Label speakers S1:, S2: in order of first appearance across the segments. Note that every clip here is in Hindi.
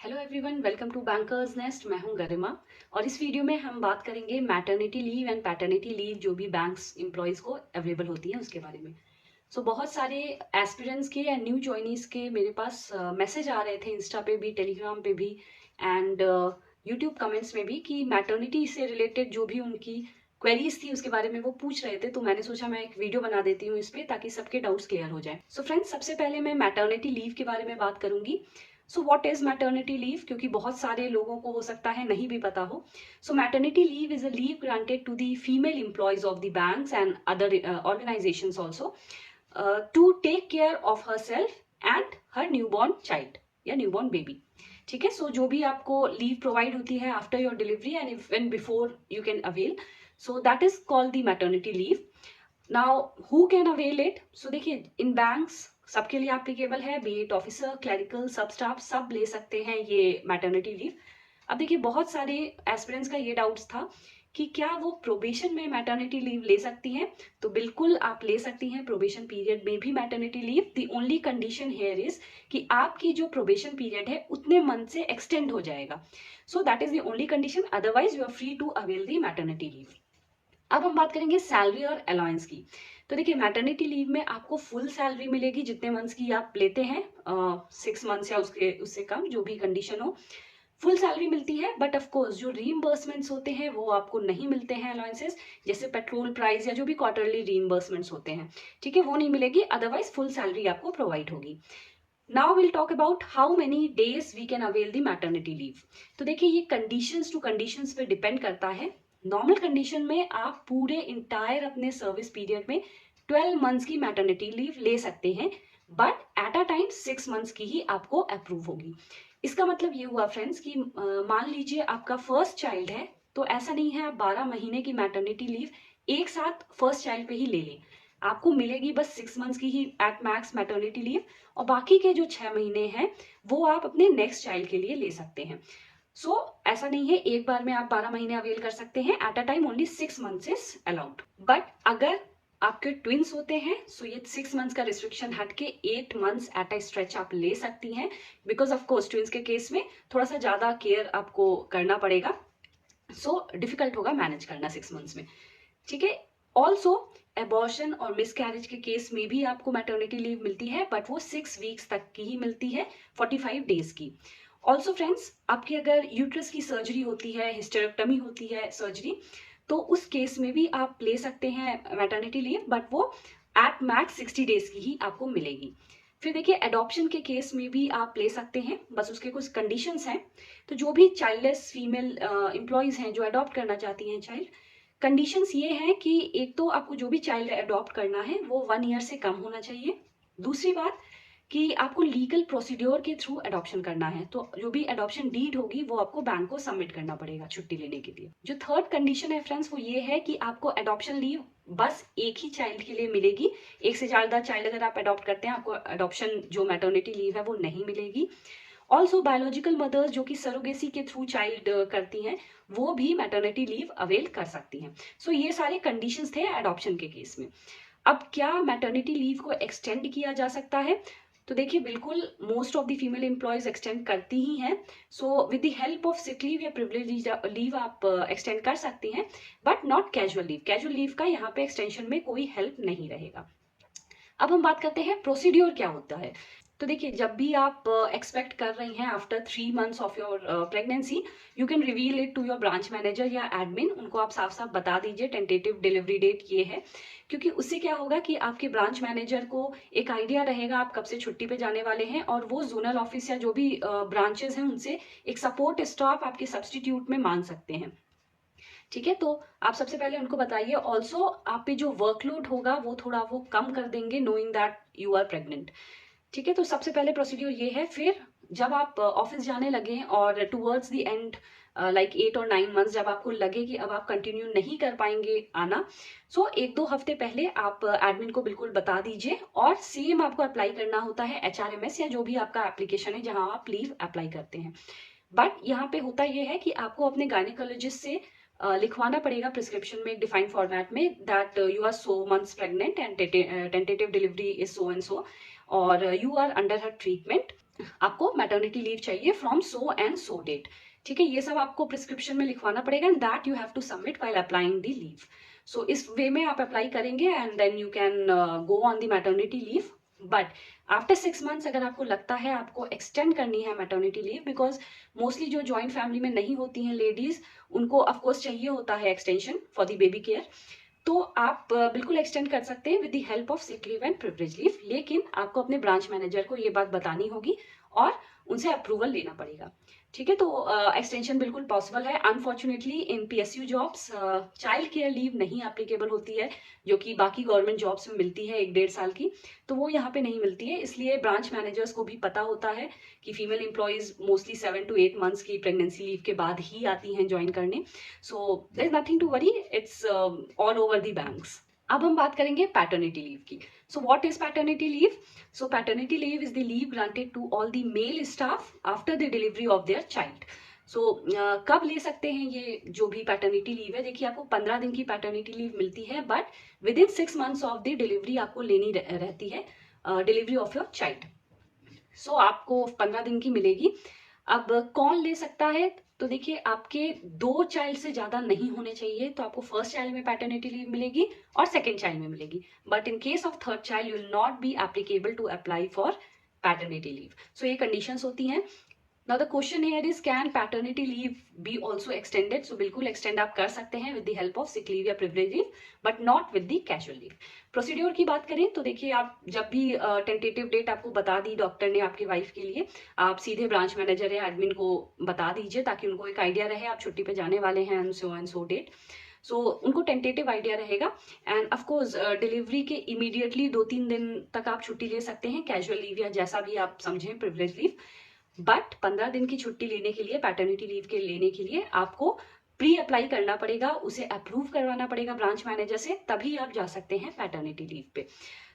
S1: Hello everyone, welcome to Bankers Nest. मैं हूं गरिमा और इस वीडियो में हम बात करेंगे maternity leave and paternity leave जो भी बैंक्स एम्प्लॉयज़ को अवेलेबल होती है उसके बारे में। बहुत सारे एस्पिरेंट्स के या न्यू जॉइनीज के मेरे पास मैसेज आ रहे थे इंस्टा पे भी, टेलीग्राम पे भी एंड यूट्यूब कमेंट्स में भी कि मैटरनिटी से रिलेटेड जो भी उनकी क्वेरीज थी उसके बारे में वो पूछ रहे थे। तो मैंने सोचा मैं एक वीडियो बना देती हूँ इस पे ताकि सबके डाउट्स क्लियर हो जाए। फ्रेंड्स, सबसे पहले मैं मैटरनिटी लीव के बारे में बात करूंगी। व्हाट इज मैटरनिटी लीव, क्योंकि बहुत सारे लोगों को हो सकता है नहीं भी पता हो। Maternity leave is a leave granted to the female employees of the banks and other organisations also to take care of her self and her newborn child या न्यूबॉर्न बेबी। ठीक है, जो भी आपको लीव प्रोवाइड होती है after your delivery and even before you can avail, that is called the maternity leave. Now who can avail it? देखिए, इन बैंक्स सबके लिए एप्लीकेबल है, बी इट ऑफिसर, क्लरिकल, सब स्टाफ, सब ले सकते हैं ये मैटरनिटी लीव। अब देखिए, बहुत सारे एस्पिरेंट्स का ये डाउट्स था कि क्या वो प्रोबेशन में मैटरनिटी लीव ले सकती हैं। तो बिल्कुल आप ले सकती हैं प्रोबेशन पीरियड में भी maternity leave. The only condition here is कि आपकी जो प्रोबेशन पीरियड है उतने मंथ से एक्सटेंड हो जाएगा। That is the only condition, otherwise you are free to avail the maternity leave. अब हम बात करेंगे सैलरी और अलाउंस की। तो देखिए, मैटरनिटी लीव में आपको फुल सैलरी मिलेगी जितने मंथ्स की आप लेते हैं, 6 मंथ्स या उससे कम, जो भी कंडीशन हो, फुल सैलरी मिलती है। बट ऑफ कोर्स जो रीइंबर्समेंट्स होते हैं वो आपको नहीं मिलते हैं अलाउंसेस, जैसे पेट्रोल प्राइस या जो भी क्वार्टरली रीइंबर्समेंट्स होते हैं, ठीक है, वो नहीं मिलेगी। अदरवाइज फुल सैलरी आपको प्रोवाइड होगी। Now will talk about how many days we can avail the maternity leave. तो देखिए, ये कंडीशंस टू कंडीशंस पे डिपेंड करता है। नॉर्मल कंडीशन में आप पूरे इंटायर अपने सर्विस पीरियड में 12 मंथ्स की मैटरनिटी लीव ले सकते हैं, but at a time 6 months की ही आपको अप्रूव होगी। इसका मतलब ये हुआ फ्रेंड्स कि मान लीजिए आपका फर्स्ट चाइल्ड है, तो ऐसा नहीं है आप 12 महीने की मैटरनिटी लीव एक साथ फर्स्ट चाइल्ड पे ही ले लें। आपको मिलेगी बस 6 मंथ्स की ही एट मैक्स मैटरनिटी लीव, और बाकी के जो 6 महीने हैं वो आप अपने नेक्स्ट चाइल्ड के लिए ले सकते हैं। ऐसा नहीं है एक बार में आप 12 महीने अवेल कर सकते हैं। At a time only 6 months is allowed. But अगर आपके ट्विंस होते हैं, ये 6 मंथ्स का रिस्ट्रिक्शन हट के 8 मंथ्स एट अ स्ट्रेच आप ले सकती हैं, बिकॉज ऑफ कोर्स ट्विंस के केस में थोड़ा सा ज्यादा केयर आपको करना पड़ेगा। डिफिकल्ट होगा मैनेज करना 6 मंथ्स में, ठीक है। ऑल्सो एबॉर्शन और मिसकैरेज के केस में भी आपको मैटरनिटी लीव मिलती है, बट वो 6 वीक्स तक की ही मिलती है, 45 डेज की। ऑल्सो फ्रेंड्स, आपकी अगर यूट्रस की सर्जरी होती है, हिस्टेरेक्टमी होती है सर्जरी, तो उस केस में भी आप ले सकते हैं मैटरनिटी लीव, बट वो एट मैक्स 60 डेज की ही आपको मिलेगी। फिर देखिए, एडॉप्शन के केस में भी आप ले सकते हैं, बस उसके कुछ कंडीशंस हैं। तो जो भी चाइल्डलेस फीमेल एम्प्लॉयज हैं जो अडॉप्ट करना चाहती हैं चाइल्ड, कंडीशंस ये हैं कि एक तो आपको जो भी चाइल्ड अडॉप्ट करना है वो 1 ईयर से कम होना चाहिए। दूसरी बात कि आपको लीगल प्रोसीड्योर के थ्रू अडॉप्शन करना है, तो जो भी अडॉप्शन डीड होगी वो आपको बैंक को सबमिट करना पड़ेगा छुट्टी लेने के लिए। जो थर्ड कंडीशन है फ्रेंड्स, वो ये है कि आपको अडॉप्शन लीव बस एक ही चाइल्ड के लिए मिलेगी। एक से ज्यादा चाइल्ड अगर आप अडॉप्ट करते हैं, आपको अडॉप्शन जो मैटरनिटी लीव है वो नहीं मिलेगी। ऑल्सो बायोलॉजिकल मदर्स जो कि सरोगेसी के थ्रू चाइल्ड करती हैं, वो भी मैटरनिटी लीव अवेल कर सकती हैं। ये सारे कंडीशंस थे अडॉप्शन के केस में। अब क्या मैटरनिटी लीव को एक्सटेंड किया जा सकता है? तो देखिए, बिल्कुल most of the female employees extend करती ही हैं। With the help of sick leave या प्रिविलेज लीव आप एक्सटेंड कर सकती हैं, but not casual leave. Casual leave का यहाँ पे एक्सटेंशन में कोई हेल्प नहीं रहेगा। अब हम बात करते हैं प्रोसीड्योर क्या होता है। तो देखिए, जब भी आप एक्सपेक्ट कर रही हैं after 3 months of your pregnancy, you can reveal it to your branch manager या एडमिन। उनको आप साफ साफ बता दीजिए टेंटेटिव डिलीवरी डेट ये है, क्योंकि उससे क्या होगा कि आपके ब्रांच मैनेजर को एक आइडिया रहेगा आप कब से छुट्टी पे जाने वाले हैं, और वो जोनल ऑफिस या जो भी ब्रांचेस हैं उनसे एक सपोर्ट स्टाफ आपके सब्सटीट्यूट में मान सकते हैं, ठीक है। तो आप सबसे पहले उनको बताइए। ऑल्सो आप पे जो वर्कलोड होगा वो थोड़ा वो कम कर देंगे, knowing that you are pregnant, ठीक है। तो सबसे पहले प्रोसीड्यूर ये है। फिर जब आप ऑफिस जाने लगे और टूवर्ड्स द एंड लाइक 8 और 9 मंथ्स, जब आपको लगे कि अब आप कंटिन्यू नहीं कर पाएंगे आना, 1-2 हफ्ते पहले आप एडमिन को बिल्कुल बता दीजिए। और सेम आपको अप्लाई करना होता है HRMS या जो भी आपका एप्लीकेशन है जहां आप लीव अप्लाई करते हैं। बट यहाँ पे होता यह है कि आपको अपने गायनेकोलॉजिस्ट से लिखवाना पड़ेगा प्रिस्क्रिप्शन में एक डिफाइंड फॉर्मेट में, that you are so months pregnant and tentative delivery is so and so, और you are under her treatment. आपको मैटरनिटी लीव चाहिए from so and so date, ठीक है। ये सब आपको प्रिस्क्रिप्शन में लिखवाना पड़ेगा and that you have to submit while applying the leave. So इस वे में आप अप्लाई करेंगे and then you can go on the maternity leave. But after 6 months अगर आपको लगता है आपको एक्सटेंड करनी है मैटरनिटी लीव, बिकॉज मोस्टली जो जॉइंट फैमिली में नहीं होती हैं लेडीज, उनको ऑफकोर्स चाहिए होता है extension for the baby care, तो आप बिल्कुल एक्सटेंड कर सकते हैं with the help of sick leave and privilege leave. लेकिन आपको अपने ब्रांच मैनेजर को ये बात बतानी होगी और उनसे अप्रूवल लेना पड़ेगा, ठीक है। तो एक्सटेंशन बिल्कुल पॉसिबल है। Unfortunately in PSU jobs child care leave नहीं एप्लीकेबल होती है, जो कि बाकी गवर्नमेंट जॉब्स में मिलती है 1-1.5 साल की, तो वो यहाँ पे नहीं मिलती है। इसलिए ब्रांच मैनेजर्स को भी पता होता है कि female employees mostly 7 to 8 months की प्रेगनेंसी लीव के बाद ही आती हैं ज्वाइन करने। So there is nothing to worry, it's all over the banks. अब हम बात करेंगे पैटर्निटी लीव की। So what is paternity leave? So paternity leave is the leave granted to all the male staff after the delivery of their child. So कब ले सकते हैं ये जो भी पैटर्निटी लीव है? देखिए आपको 15 दिन की पैटर्निटी लीव मिलती है, but with in 6 months of the delivery आपको लेनी रहती है, डिलीवरी ऑफ योर चाइल्ड। सो आपको 15 दिन की मिलेगी। अब कौन ले सकता है? तो देखिए आपके 2 चाइल्ड से ज्यादा नहीं होने चाहिए, तो आपको फर्स्ट चाइल्ड में पैटर्निटी लीव मिलेगी और सेकेंड चाइल्ड में मिलेगी। But in case of third child you will not be applicable to apply for paternity leave. So ये कंडीशंस होती हैं। Now the question here is, can paternity leave be also extended? So बिल्कुल extend आप कर सकते हैं with the help of sick leave या privilege leave, but not with the casual leave. Procedure की बात करें तो देखिए आप जब भी टेंटेटिव डेट आपको बता दी डॉक्टर ने आपकी वाइफ के लिए, आप सीधे ब्रांच मैनेजर या एडमिन को बता दीजिए ताकि उनको एक आइडिया रहे आप छुट्टी पे जाने वाले हैं एंड सो डेट। सो उनको टेंटेटिव आइडिया रहेगा। एंड ऑफकोर्स डिलीवरी के इमीडिएटली 2-3 दिन तक आप छुट्टी ले सकते हैं, कैजुअल लीव या जैसा भी आप समझें, प्रिविलेज लीव। बट 15 दिन की छुट्टी लेने के लिए, पैटर्निटी लीव के लेने के लिए आपको प्री अप्लाई करना पड़ेगा, उसे अप्रूव करवाना पड़ेगा ब्रांच मैनेजर से, तभी आप जा सकते हैं पैटर्निटी लीव पे।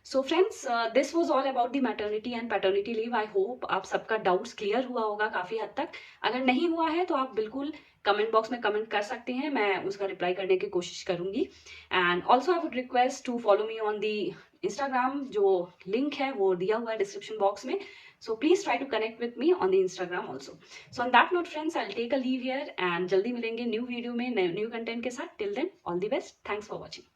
S1: So friends, this was all about the maternity and paternity leave. I hope आप सबका डाउट्स क्लियर हुआ होगा काफी हद तक। अगर नहीं हुआ है तो आप बिल्कुल कमेंट बॉक्स में कमेंट कर सकते हैं, मैं उसका रिप्लाई करने की कोशिश करूंगी। And also I would request to follow me on the Instagram, जो लिंक है वो दिया हुआ है डिस्क्रिप्शन बॉक्स में। So please try to connect with me on the Instagram also. So on that note friends, I'll take a leave here and जल्दी मिलेंगे न्यू वीडियो में न्यू कंटेंट के साथ। Till then, all the best. Thanks for watching.